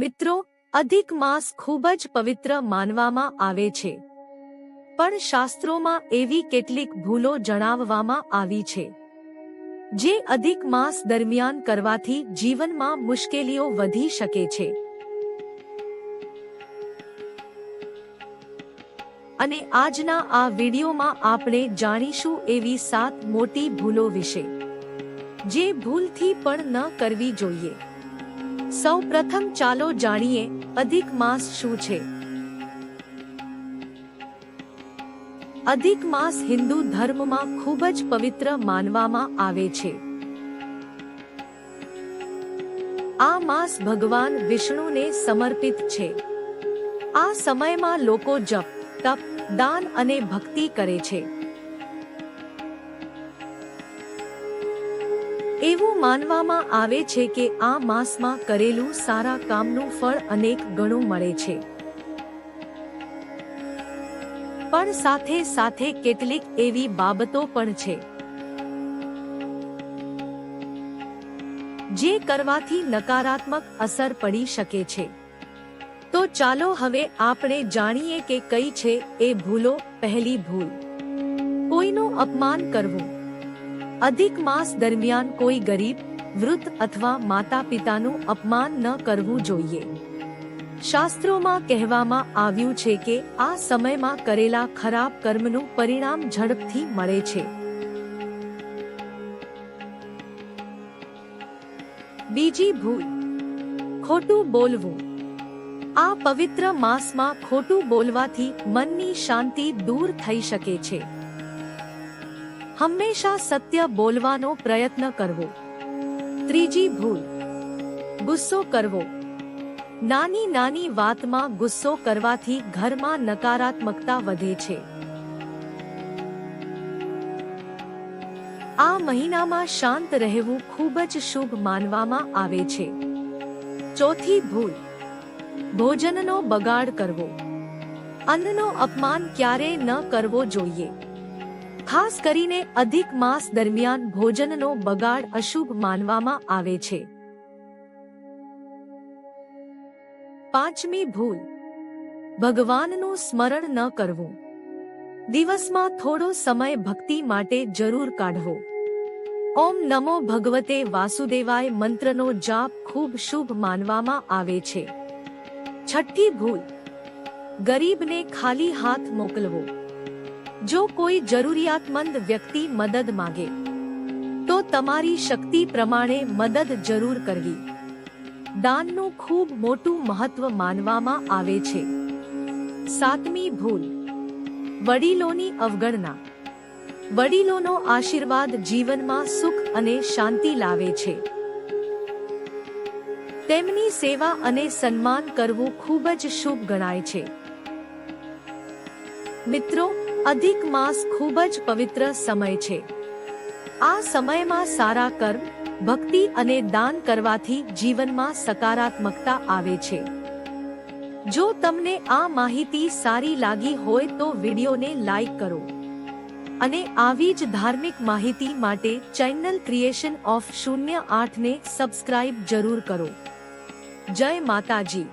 મિત્રો, અધિક માસ ખૂબ જ પવિત્ર માનવામાં આવે છે, પણ શાસ્ત્રોમાં એવી કેટલીક ભૂલો જણાવવામાં આવી છે જે અધિક માસ દરમિયાન કરવાથી જીવનમાં મુશ્કેલીઓ વધી શકે છે. અને આજના આ વિડીયોમાં આપણે જાણીશું એવી 7 મોટી ભૂલો વિશે જે ભૂલથી પણ ન કરવી જોઈએ. સૌ પ્રથમ ચાલો જાણીએ અધિક માસ શું છે. અધિક માસ હિન્દુ ધર્મમાં ખૂબ જ પવિત્ર માનવામાં આવે છે. આ માસ ભગવાન વિષ્ણુને સમર્પિત છે. આ સમયમાં લોકો જપ, તપ, દાન અને ભક્તિ કરે છે. એવું માનવામાં આવે છે કે આ માસમાં કરેલું સારા કામનું ફળ અનેક ગણું મળે છે. પણ સાથે સાથે કેટલીક એવી બાબતો પણ છે જે કરવાથી નકારાત્મક અસર પડી શકે છે. તો ચાલો હવે આપણે જાણીએ કે કઈ છે એ ભૂલો. પહેલી ભૂલ, કોઈનું અપમાન કરવું. અધિક માસ દરમિયાન કોઈ ગરીબ, વૃદ્ધ અથવા માતા પિતાનું અપમાન ન કરવું જોઈએ. શાસ્ત્રોમાં કહેવામાં આવ્યું છે કે આ સમયમાં કરેલા ખરાબ કર્મનું પરિણામ ઝડપથી મળે છે. બીજી ભૂલ, ખોટું બોલવું. આ પવિત્ર માસમાં ખોટું બોલવાથી મનની શાંતિ દૂર થઈ શકે છે. હંમેશા સત્ય બોલવાનો પ્રયત્ન કરવો. ત્રીજી ભૂલ, ગુસ્સો કરવો. નાની નાની વાતમાં ગુસ્સો કરવાથી ઘરમાં નકારાત્મકતા વધે છે. આ મહિનામાં શાંત રહેવું ખૂબ જ શુભ માનવામાં આવે છે. ચોથી ભૂલ, ભોજનનો બગાડ કરવો. અન્નનો અપમાન ક્યારેય ન કરવો જોઈએ. ખાસ કરીને અધિક માસ દરમિયાન ભોજનનો બગાડ અશુભ માનવામાં આવે છે. પાંચમી ભૂલ, ભગવાનનું સ્મરણ ન કરવું. દિવસમાં થોડો સમય ભક્તિ માટે જરૂર કાઢવો. ઓમ નમો ભગવતે વાસુદેવાય મંત્રનો જાપ ખૂબ શુભ માનવામાં આવે છે. છઠ્ઠી ભૂલ, ગરીબને ખાલી હાથ મોકલવો. જો કોઈ જરૂરિયાતમંદ વ્યક્તિ મદદ માંગે તો તમારી શક્તિ પ્રમાણે મદદ જરૂર કરવી. દાનનું ખૂબ મોટું મહત્વ માનવામાં આવે છે. સાતમી ભૂલ, વડીલોની અવગણના. વડીલોનો આશીર્વાદ જીવનમાં સુખ અને શાંતિ લાવે છે. તેમની સેવા અને સન્માન કરવું ખૂબ જ શુભ ગણાય છે. મિત્રો, અધિક માસ ખૂબ જ પવિત્ર સમય છે. આ સમયમાં સારા કર્મ, ભક્તિ અને દાન કરવાથી જીવનમાં સકારાત્મકતા આવે છે. જો તમને આ માહિતી સારી લાગી હોય તો વિડીયોને લાઈક કરો અને આવી જ ધાર્મિક માહિતી માટે ચેનલ ક્રિએશન ઓફ 08 ને સબસ્ક્રાઇબ જરૂર કરો. જય માતાજી.